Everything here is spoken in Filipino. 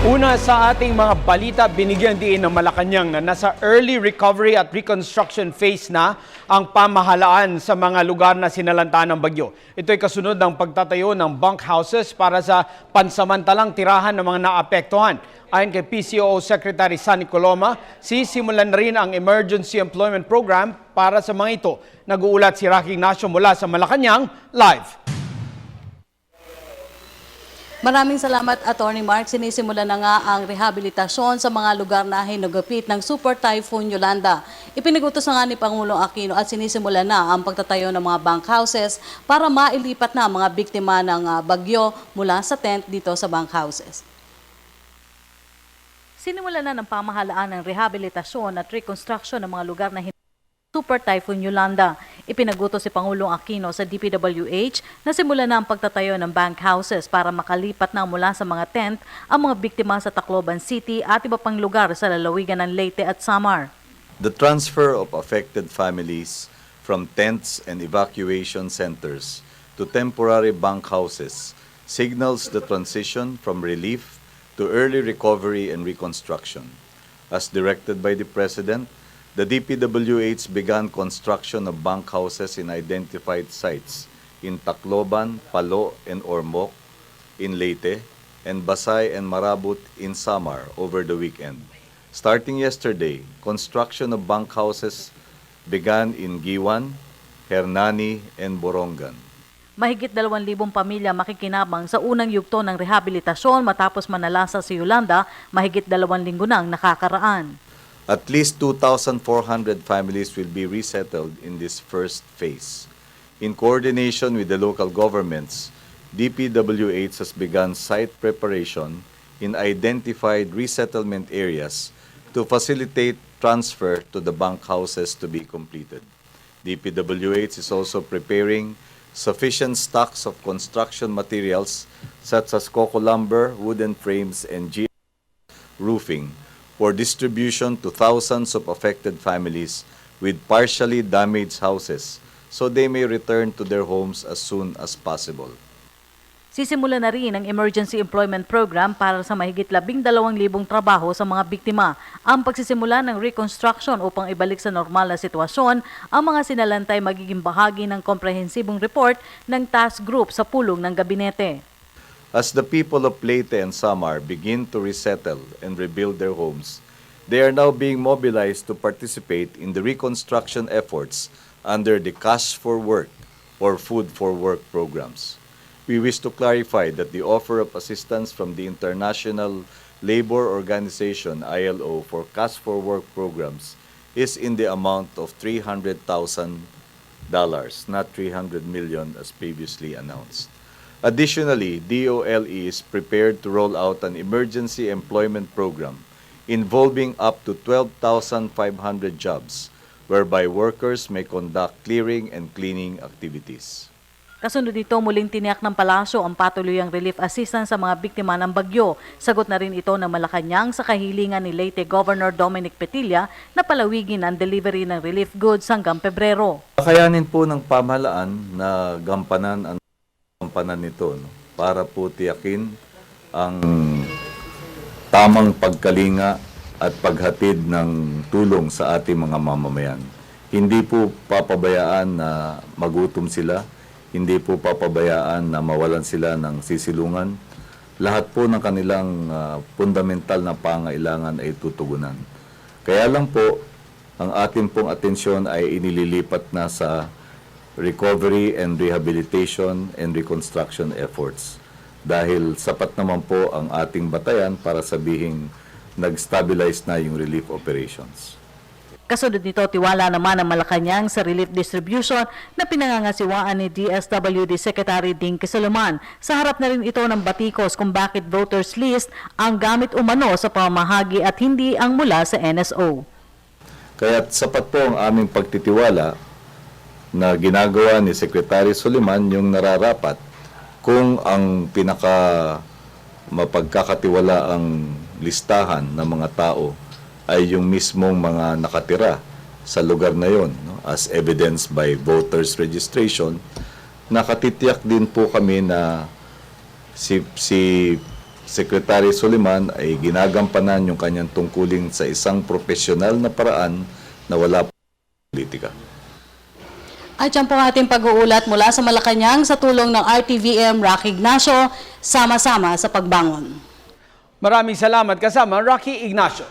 Una sa ating mga balita, binigyan din ng Malacanang na nasa early recovery at reconstruction phase na ang pamahalaan sa mga lugar na sinalanta ng bagyo. Ito'y kasunod ng pagtatayo ng bunk houses para sa pansamantalang tirahan ng mga naapektuhan. Ayon kay PCOO Secretary Sunny Coloma, sisimulan na rin ang Emergency Employment Program para sa mga ito. Nag-uulat si Rocky Ignacio mula sa Malacanang, live. Maraming salamat, Attorney Mark. Sinisimula na nga ang rehabilitasyon sa mga lugar na hinugapit ng Super Typhoon Yolanda. Ipinagutos na nga ni Pangulong Aquino at sinisimula na ang pagtatayo ng mga bunk houses para mailipat na ang mga biktima ng bagyo mula sa tent dito sa bunk houses. Sinimula na ng pamahalaan ng rehabilitasyon at reconstruction ng mga lugar na Super Typhoon Yolanda. Ipinagutos si Pangulong Aquino sa DPWH na simula na ang pagtatayo ng bank houses para makalipat na mula sa mga tent ang mga biktima sa Tacloban City at iba pang lugar sa lalawigan ng Leyte at Samar. The transfer of affected families from tents and evacuation centers to temporary bunk houses signals the transition from relief to early recovery and reconstruction. As directed by the President, the DPWH began construction of bunk houses in identified sites in Tacloban, Palo, and Ormoc in Leyte, and Basay and Marabut in Samar over the weekend. Starting yesterday, construction of bunk houses began in Giwan, Hernani, and Borongan. Mahigit 2,000 pamilya makikinabang sa unang yugto ng rehabilitasyon matapos manalasa si Yolanda, mahigit 2 linggo nang nakakaraan. At least 2,400 families will be resettled in this first phase. In coordination with the local governments, DPWH has begun site preparation in identified resettlement areas to facilitate transfer to the bunk houses to be completed. DPWH is also preparing sufficient stocks of construction materials such as coco lumber, wooden frames, and roofing for distribution to thousands of affected families with partially damaged houses so they may return to their homes as soon as possible. Sisimula na rin ang Emergency Employment Program para sa mahigit 12,000 trabaho sa mga biktima. Ang pagsisimula ng reconstruction upang ibalik sa normal na sitwasyon ang mga sinalantay magiging bahagi ng komprehensibong report ng task group sa pulong ng gabinete. As the people of Leyte and Samar begin to resettle and rebuild their homes, they are now being mobilized to participate in the reconstruction efforts under the Cash for Work or Food for Work programs. We wish to clarify that the offer of assistance from the International Labor Organization ILO for Cash for Work programs is in the amount of $300,000, not 300 million as previously announced. Additionally, DOLE is prepared to roll out an emergency employment program involving up to 12,500 jobs, whereby workers may conduct clearing and cleaning activities. Kasunod nito, muling tiniyak ng palasyo ang patuluyang relief assistance sa mga biktima ng bagyo. Sagot na rin ito ng Malacanang sa kahilingan ni Leyte Governor Dominic Petilla na palawigin ang delivery ng relief goods hanggang Pebrero. Kakayanin po ng pamahalaan na gampanan nito, no, para po tiyakin ang tamang pagkalinga at paghatid ng tulong sa ating mga mamamayan. Hindi po papabayaan na magutom sila, hindi po papabayaan na mawalan sila ng sisilungan. Lahat po ng kanilang fundamental na pangailangan ay tutugunan. Kaya lang po, ang ating pong atensyon ay inililipat na sa recovery and rehabilitation and reconstruction efforts. Dahil sapat naman po ang ating batayan para sabihing nag-stabilize na yung relief operations. Kasunod nito, tiwala naman ng Malacanang sa relief distribution na pinangangasiwaan ni DSWD Secretary Ding Quezaloman. Sa harap na rin ito ng batikos kung bakit voters list ang gamit umano sa pamahagi at hindi ang mula sa NSO. Kaya sapat po ang aming pagtitiwala na ginagawa ni Secretary Suliman yung nararapat kung ang pinaka mapagkakatiwalaang listahan ng mga tao ay yung mismong mga nakatira sa lugar na yon, no? As evidenced by voters registration, nakatitiyak din po kami na si Secretary Soliman ay ginagampanan yung kanyang tungkulin sa isang profesional na paraan na wala politika. At yan po ang ating pag-uulat mula sa Malacanang sa tulong ng RTVM Rocky Ignacio, sama-sama sa pagbangon. Maraming salamat kasama Rocky Ignacio.